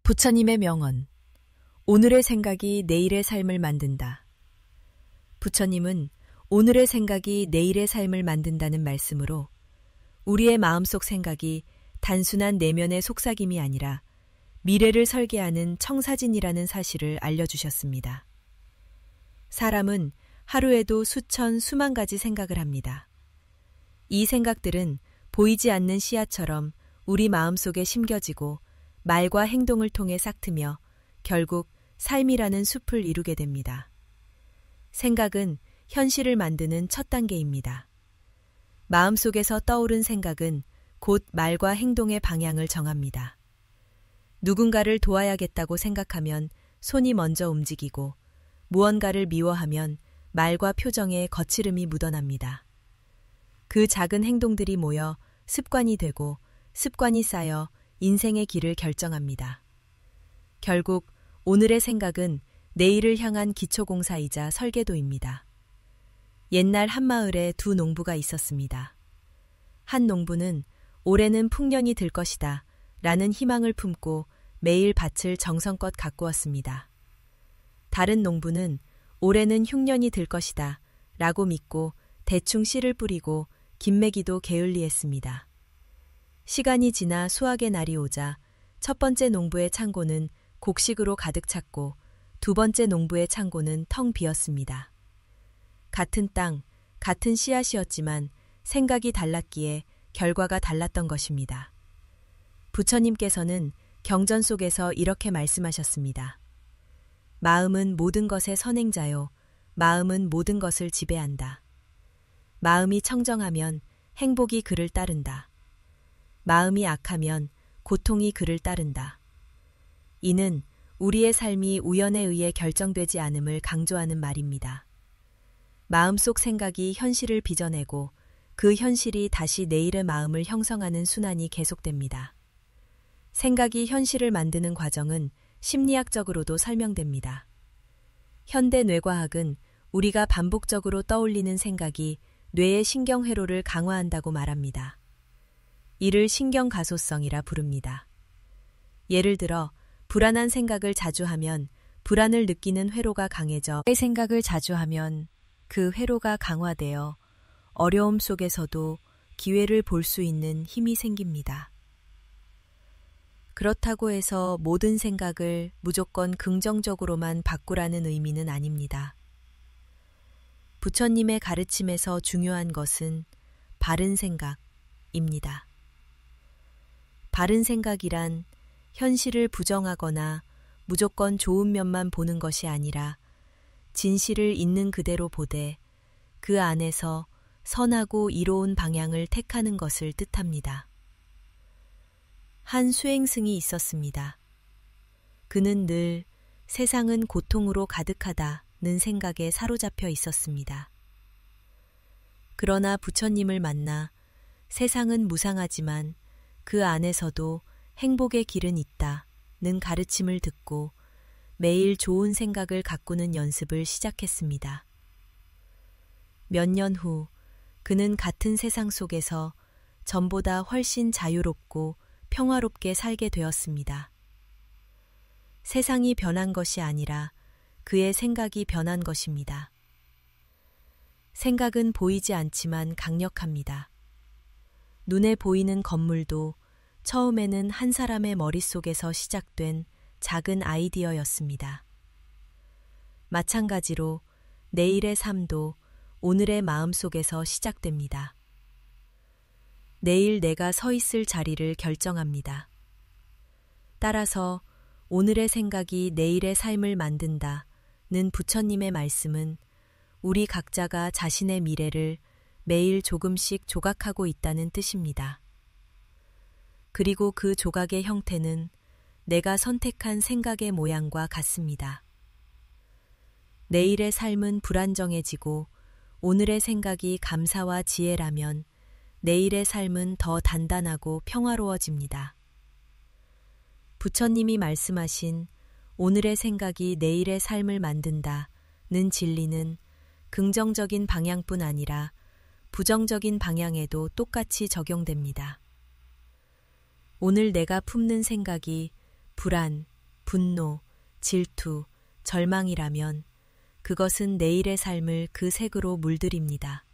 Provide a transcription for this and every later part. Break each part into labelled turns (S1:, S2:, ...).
S1: 부처님의 명언. 오늘의 생각이 내일의 삶을 만든다. 부처님은 오늘의 생각이 내일의 삶을 만든다는 말씀으로 우리의 마음속 생각이 단순한 내면의 속삭임이 아니라 미래를 설계하는 청사진이라는 사실을 알려주셨습니다. 사람은 하루에도 수천, 수만 가지 생각을 합니다. 이 생각들은 보이지 않는 씨앗처럼 우리 마음속에 심겨지고 말과 행동을 통해 싹트며 결국 삶이라는 숲을 이루게 됩니다. 생각은 현실을 만드는 첫 단계입니다. 마음속에서 떠오른 생각은 곧 말과 행동의 방향을 정합니다. 누군가를 도와야겠다고 생각하면 손이 먼저 움직이고 무언가를 미워하면 말과 표정에 거칠음이 묻어납니다. 그 작은 행동들이 모여 습관이 되고 습관이 쌓여 인생의 길을 결정합니다. 결국 오늘의 생각은 내일을 향한 기초공사이자 설계도입니다. 옛날 한마을에 두 농부가 있었습니다. 한 농부는 올해는 풍년이 들 것이다 라는 희망을 품고 매일 밭을 정성껏 가꾸었습니다. 다른 농부는 올해는 흉년이 들 것이다 라고 믿고 대충 씨를 뿌리고 김매기도 게을리했습니다. 시간이 지나 수확의 날이 오자 첫 번째 농부의 창고는 곡식으로 가득 찼고 두 번째 농부의 창고는 텅 비었습니다. 같은 땅, 같은 씨앗이었지만 생각이 달랐기에 결과가 달랐던 것입니다. 부처님께서는 경전 속에서 이렇게 말씀하셨습니다. 마음은 모든 것의 선행자요. 마음은 모든 것을 지배한다. 마음이 청정하면 행복이 그를 따른다. 마음이 악하면 고통이 그를 따른다. 이는 우리의 삶이 우연에 의해 결정되지 않음을 강조하는 말입니다. 마음속 생각이 현실을 빚어내고 그 현실이 다시 내일의 마음을 형성하는 순환이 계속됩니다. 생각이 현실을 만드는 과정은 심리학적으로도 설명됩니다. 현대 뇌과학은 우리가 반복적으로 떠올리는 생각이 뇌의 신경회로를 강화한다고 말합니다. 이를 신경가소성이라 부릅니다. 예를 들어 불안한 생각을 자주 하면 불안을 느끼는 회로가 강해져 생각을 자주 하면 그 회로가 강화되어 어려움 속에서도 기회를 볼 수 있는 힘이 생깁니다. 그렇다고 해서 모든 생각을 무조건 긍정적으로만 바꾸라는 의미는 아닙니다. 부처님의 가르침에서 중요한 것은 바른 생각입니다. 바른 생각이란 현실을 부정하거나 무조건 좋은 면만 보는 것이 아니라 진실을 있는 그대로 보되 그 안에서 선하고 이로운 방향을 택하는 것을 뜻합니다. 한 수행승이 있었습니다. 그는 늘 세상은 고통으로 가득하다는 생각에 사로잡혀 있었습니다. 그러나 부처님을 만나 세상은 무상하지만 그 안에서도 행복의 길은 있다는 가르침을 듣고 매일 좋은 생각을 가꾸는 연습을 시작했습니다. 몇 년 후 그는 같은 세상 속에서 전보다 훨씬 자유롭고 평화롭게 살게 되었습니다. 세상이 변한 것이 아니라 그의 생각이 변한 것입니다. 생각은 보이지 않지만 강력합니다. 눈에 보이는 건물도 처음에는 한 사람의 머릿속에서 시작된 작은 아이디어였습니다. 마찬가지로 내일의 삶도 오늘의 마음속에서 시작됩니다. 내일 내가 서 있을 자리를 결정합니다. 따라서 오늘의 생각이 내일의 삶을 만든다는 부처님의 말씀은 우리 각자가 자신의 미래를 매일 조금씩 조각하고 있다는 뜻입니다. 그리고 그 조각의 형태는 내가 선택한 생각의 모양과 같습니다. 내일의 삶은 불안정해지고 오늘의 생각이 감사와 지혜라면 내일의 삶은 더 단단하고 평화로워집니다. 부처님이 말씀하신 오늘의 생각이 내일의 삶을 만든다는 진리는 긍정적인 방향뿐 아니라 부정적인 방향에도 똑같이 적용됩니다. 오늘 내가 품는 생각이 불안, 분노, 질투, 절망이라면 그것은 내일의 삶을 그 색으로 물들입니다.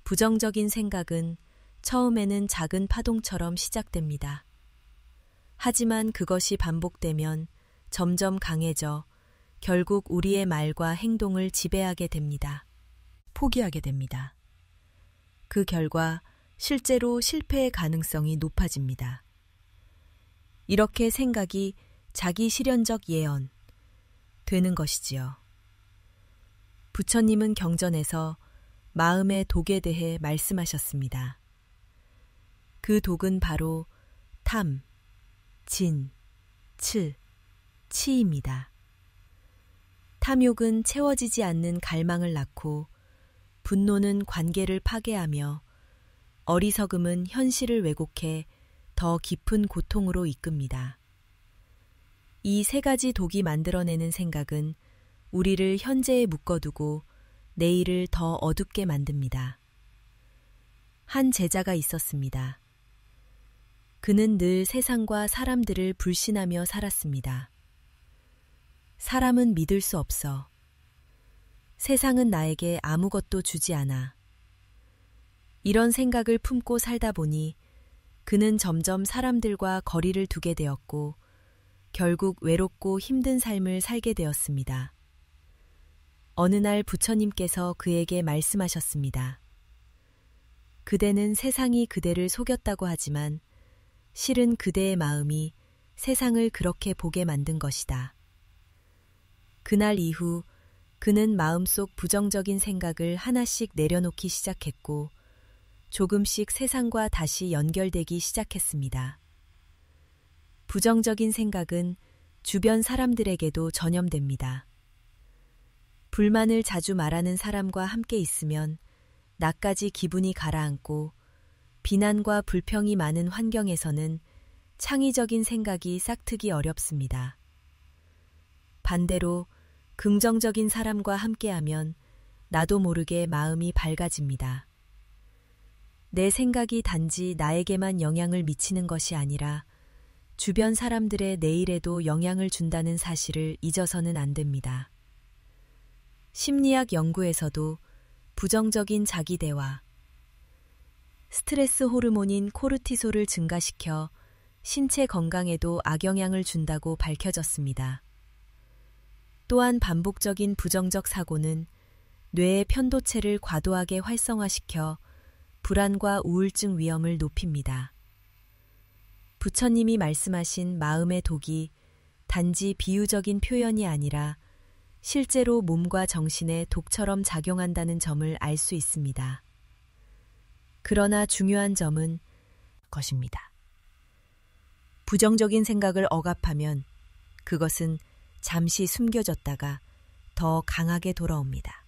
S1: 부정적인 생각은 처음에는 작은 파동처럼 시작됩니다. 하지만 그것이 반복되면 점점 강해져 결국 우리의 말과 행동을 지배하게 됩니다. 포기하게 됩니다. 그 결과 실제로 실패의 가능성이 높아집니다. 이렇게 생각이 자기 실현적 예언 되는 것이지요. 부처님은 경전에서 마음의 독에 대해 말씀하셨습니다. 그 독은 바로 탐, 진, 칠, 치입니다. 탐욕은 채워지지 않는 갈망을 낳고 분노는 관계를 파괴하며 어리석음은 현실을 왜곡해 더 깊은 고통으로 이끕니다. 이 세 가지 독이 만들어내는 생각은 우리를 현재에 묶어두고 내일을 더 어둡게 만듭니다. 한 제자가 있었습니다. 그는 늘 세상과 사람들을 불신하며 살았습니다. 사람은 믿을 수 없어. 세상은 나에게 아무것도 주지 않아. 이런 생각을 품고 살다 보니 그는 점점 사람들과 거리를 두게 되었고 결국 외롭고 힘든 삶을 살게 되었습니다. 어느 날 부처님께서 그에게 말씀하셨습니다. 그대는 세상이 그대를 속였다고 하지만 실은 그대의 마음이 세상을 그렇게 보게 만든 것이다. 그날 이후 그는 마음속 부정적인 생각을 하나씩 내려놓기 시작했고 조금씩 세상과 다시 연결되기 시작했습니다. 부정적인 생각은 주변 사람들에게도 전염됩니다. 불만을 자주 말하는 사람과 함께 있으면 나까지 기분이 가라앉고 비난과 불평이 많은 환경에서는 창의적인 생각이 싹트기 어렵습니다. 반대로 긍정적인 사람과 함께하면 나도 모르게 마음이 밝아집니다. 내 생각이 단지 나에게만 영향을 미치는 것이 아니라 주변 사람들의 내일에도 영향을 준다는 사실을 잊어서는 안 됩니다. 심리학 연구에서도 부정적인 자기대화, 스트레스 호르몬인 코르티솔을 증가시켜 신체 건강에도 악영향을 준다고 밝혀졌습니다. 또한 반복적인 부정적 사고는 뇌의 편도체를 과도하게 활성화시켜 불안과 우울증 위험을 높입니다. 부처님이 말씀하신 마음의 독이 단지 비유적인 표현이 아니라 실제로 몸과 정신에 독처럼 작용한다는 점을 알 수 있습니다. 그러나 중요한 점은 것입니다. 부정적인 생각을 억압하면 그것은 잠시 숨겨졌다가 더 강하게 돌아옵니다.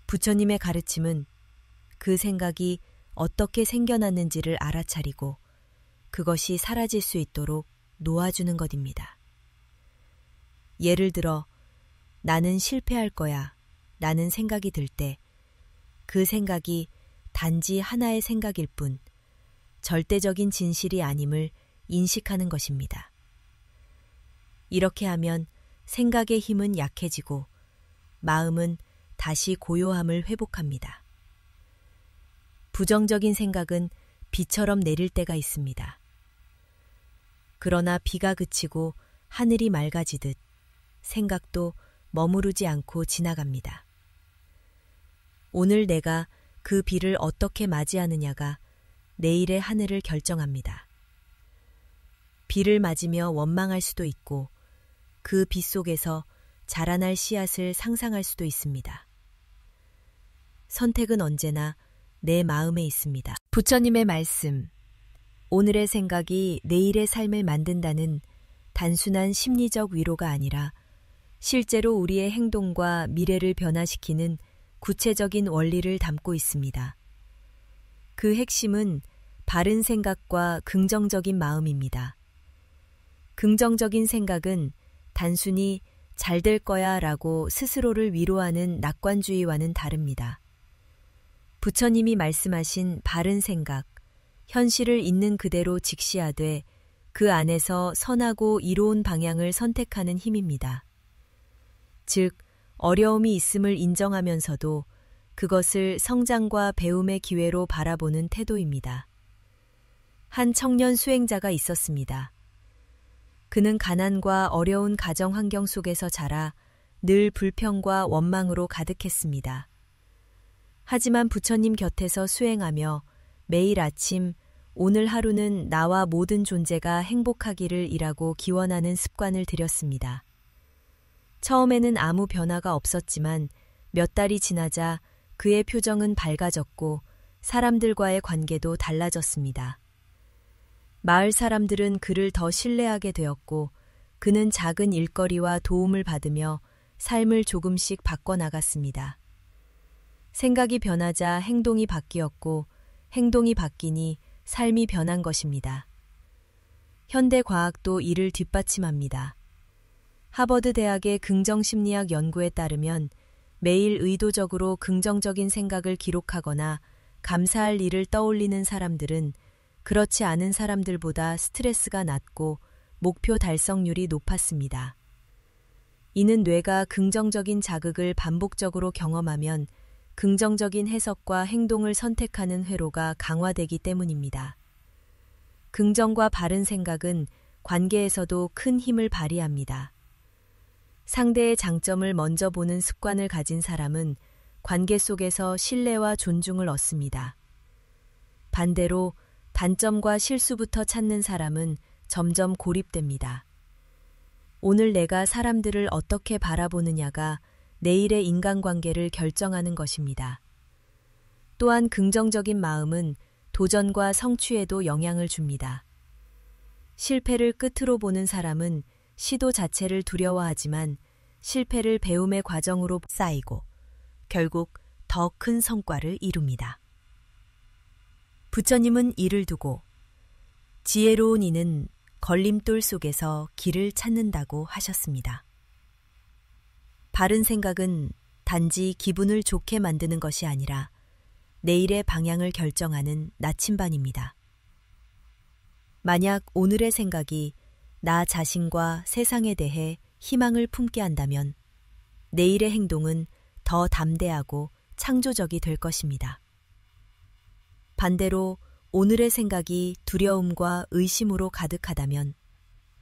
S1: 부처님의 가르침은 그 생각이 어떻게 생겨났는지를 알아차리고 그것이 사라질 수 있도록 놓아주는 것입니다. 예를 들어 나는 실패할 거야 라는 생각이 들 때 그 생각이 단지 하나의 생각일 뿐 절대적인 진실이 아님을 인식하는 것입니다. 이렇게 하면 생각의 힘은 약해지고 마음은 다시 고요함을 회복합니다. 부정적인 생각은 비처럼 내릴 때가 있습니다. 그러나 비가 그치고 하늘이 맑아지듯 생각도 머무르지 않고 지나갑니다. 오늘 내가 그 비를 어떻게 맞이하느냐가 내일의 하늘을 결정합니다. 비를 맞으며 원망할 수도 있고 그 비 속에서 자라날 씨앗을 상상할 수도 있습니다. 선택은 언제나 내 마음에 있습니다. 부처님의 말씀, 오늘의 생각이 내일의 삶을 만든다는 단순한 심리적 위로가 아니라 실제로 우리의 행동과 미래를 변화시키는 구체적인 원리를 담고 있습니다. 그 핵심은 바른 생각과 긍정적인 마음입니다. 긍정적인 생각은 단순히 잘 될 거야 라고 스스로를 위로하는 낙관주의와는 다릅니다. 부처님이 말씀하신 바른 생각, 현실을 있는 그대로 직시하되 그 안에서 선하고 이로운 방향을 선택하는 힘입니다. 즉, 어려움이 있음을 인정하면서도 그것을 성장과 배움의 기회로 바라보는 태도입니다. 한 청년 수행자가 있었습니다. 그는 가난과 어려운 가정 환경 속에서 자라 늘 불평과 원망으로 가득했습니다. 하지만 부처님 곁에서 수행하며 매일 아침 오늘 하루는 나와 모든 존재가 행복하기를 이라고 기원하는 습관을 들였습니다. 처음에는 아무 변화가 없었지만 몇 달이 지나자 그의 표정은 밝아졌고 사람들과의 관계도 달라졌습니다. 마을 사람들은 그를 더 신뢰하게 되었고 그는 작은 일거리와 도움을 받으며 삶을 조금씩 바꿔나갔습니다. 생각이 변하자 행동이 바뀌었고 행동이 바뀌니 삶이 변한 것입니다. 현대 과학도 이를 뒷받침합니다. 하버드 대학의 긍정심리학 연구에 따르면 매일 의도적으로 긍정적인 생각을 기록하거나 감사할 일을 떠올리는 사람들은 그렇지 않은 사람들보다 스트레스가 낮고 목표 달성률이 높았습니다. 이는 뇌가 긍정적인 자극을 반복적으로 경험하면 긍정적인 해석과 행동을 선택하는 회로가 강화되기 때문입니다. 긍정과 바른 생각은 관계에서도 큰 힘을 발휘합니다. 상대의 장점을 먼저 보는 습관을 가진 사람은 관계 속에서 신뢰와 존중을 얻습니다. 반대로 단점과 실수부터 찾는 사람은 점점 고립됩니다. 오늘 내가 사람들을 어떻게 바라보느냐가 내일의 인간관계를 결정하는 것입니다. 또한 긍정적인 마음은 도전과 성취에도 영향을 줍니다. 실패를 끝으로 보는 사람은 시도 자체를 두려워하지만 실패를 배움의 과정으로 쌓이고 결국 더 큰 성과를 이룹니다. 부처님은 이를 두고 지혜로운 이는 걸림돌 속에서 길을 찾는다고 하셨습니다. 바른 생각은 단지 기분을 좋게 만드는 것이 아니라 내일의 방향을 결정하는 나침반입니다. 만약 오늘의 생각이 나 자신과 세상에 대해 희망을 품게 한다면 내일의 행동은 더 담대하고 창조적이 될 것입니다. 반대로 오늘의 생각이 두려움과 의심으로 가득하다면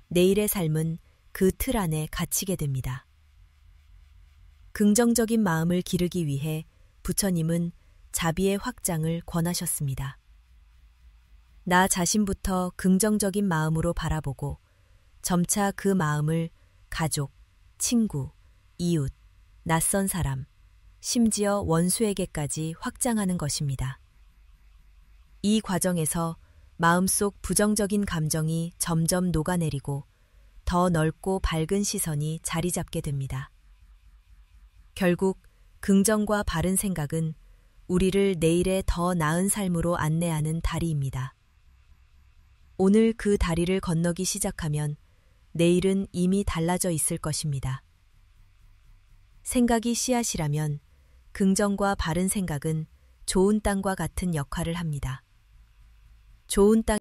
S1: 내일의 삶은 그 틀 안에 갇히게 됩니다. 긍정적인 마음을 기르기 위해 부처님은 자비의 확장을 권하셨습니다. 나 자신부터 긍정적인 마음으로 바라보고 점차 그 마음을 가족, 친구, 이웃, 낯선 사람, 심지어 원수에게까지 확장하는 것입니다. 이 과정에서 마음속 부정적인 감정이 점점 녹아내리고 더 넓고 밝은 시선이 자리 잡게 됩니다. 결국 긍정과 바른 생각은 우리를 내일의 더 나은 삶으로 안내하는 다리입니다. 오늘 그 다리를 건너기 시작하면 내일은 이미 달라져 있을 것입니다. 생각이 씨앗이라면 긍정과 바른 생각은 좋은 땅과 같은 역할을 합니다. 좋은 땅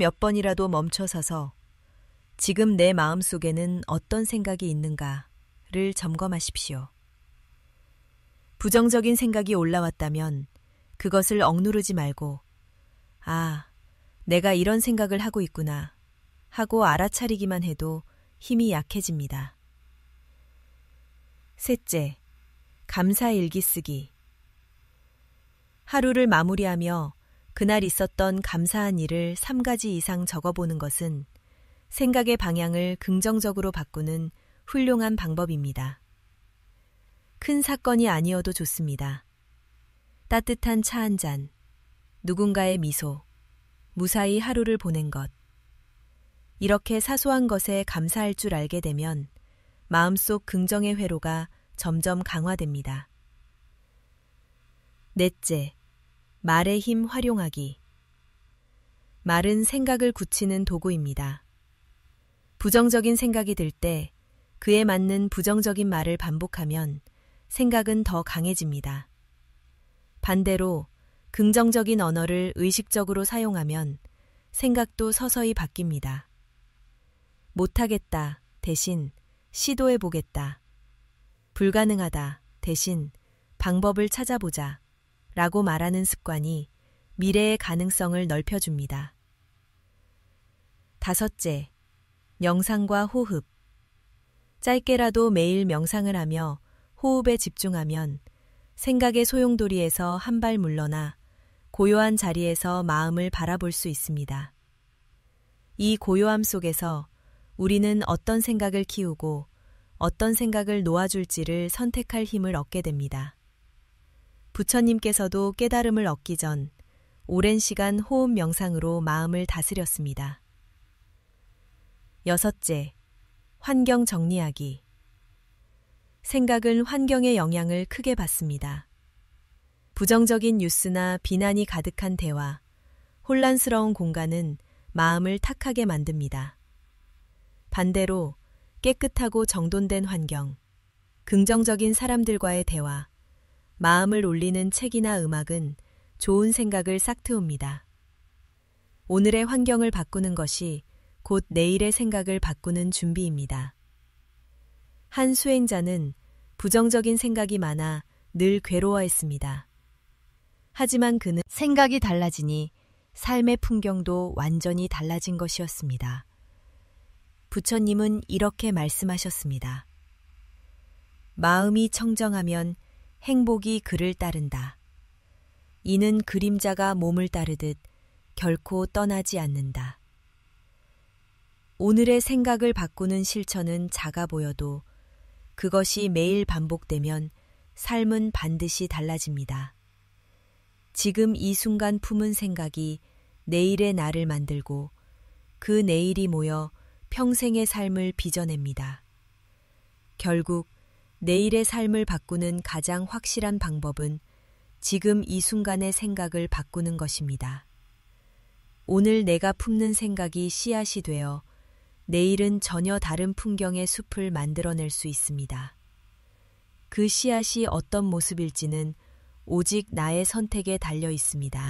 S1: 몇 번이라도 멈춰서서 지금 내 마음속에는 어떤 생각이 있는가 를 점검하십시오. 부정적인 생각이 올라왔다면 그것을 억누르지 말고 아, 내가 이런 생각을 하고 있구나 하고 알아차리기만 해도 힘이 약해집니다. 셋째, 감사 일기 쓰기. 하루를 마무리하며 그날 있었던 감사한 일을 3가지 이상 적어보는 것은 생각의 방향을 긍정적으로 바꾸는 훌륭한 방법입니다. 큰 사건이 아니어도 좋습니다. 따뜻한 차 한 잔, 누군가의 미소, 무사히 하루를 보낸 것. 이렇게 사소한 것에 감사할 줄 알게 되면 마음속 긍정의 회로가 점점 강화됩니다. 넷째, 말의 힘 활용하기. 말은 생각을 굳히는 도구입니다. 부정적인 생각이 들 때 그에 맞는 부정적인 말을 반복하면 생각은 더 강해집니다. 반대로 긍정적인 언어를 의식적으로 사용하면 생각도 서서히 바뀝니다. 못하겠다 대신 시도해보겠다. 불가능하다 대신 방법을 찾아보자 라고 말하는 습관이 미래의 가능성을 넓혀줍니다. 다섯째, 명상과 호흡. 짧게라도 매일 명상을 하며 호흡에 집중하면 생각의 소용돌이에서 한 발 물러나 고요한 자리에서 마음을 바라볼 수 있습니다. 이 고요함 속에서 우리는 어떤 생각을 키우고 어떤 생각을 놓아줄지를 선택할 힘을 얻게 됩니다. 부처님께서도 깨달음을 얻기 전 오랜 시간 호흡 명상으로 마음을 다스렸습니다. 여섯째, 환경 정리하기. 생각은 환경의 영향을 크게 받습니다. 부정적인 뉴스나 비난이 가득한 대화, 혼란스러운 공간은 마음을 탁하게 만듭니다. 반대로 깨끗하고 정돈된 환경, 긍정적인 사람들과의 대화, 마음을 울리는 책이나 음악은 좋은 생각을 싹트웁니다. 오늘의 환경을 바꾸는 것이 곧 내일의 생각을 바꾸는 준비입니다. 한 수행자는 부정적인 생각이 많아 늘 괴로워했습니다. 하지만 그는 생각이 달라지니 삶의 풍경도 완전히 달라진 것이었습니다. 부처님은 이렇게 말씀하셨습니다. 마음이 청정하면 행복이 그를 따른다. 이는 그림자가 몸을 따르듯 결코 떠나지 않는다. 오늘의 생각을 바꾸는 실천은 작아 보여도 그것이 매일 반복되면 삶은 반드시 달라집니다. 지금 이 순간 품은 생각이 내일의 나를 만들고 그 내일이 모여 평생의 삶을 빚어냅니다. 결국 내일의 삶을 바꾸는 가장 확실한 방법은 지금 이 순간의 생각을 바꾸는 것입니다. 오늘 내가 품는 생각이 씨앗이 되어 내일은 전혀 다른 풍경의 숲을 만들어낼 수 있습니다. 그 씨앗이 어떤 모습일지는 오직 나의 선택에 달려 있습니다.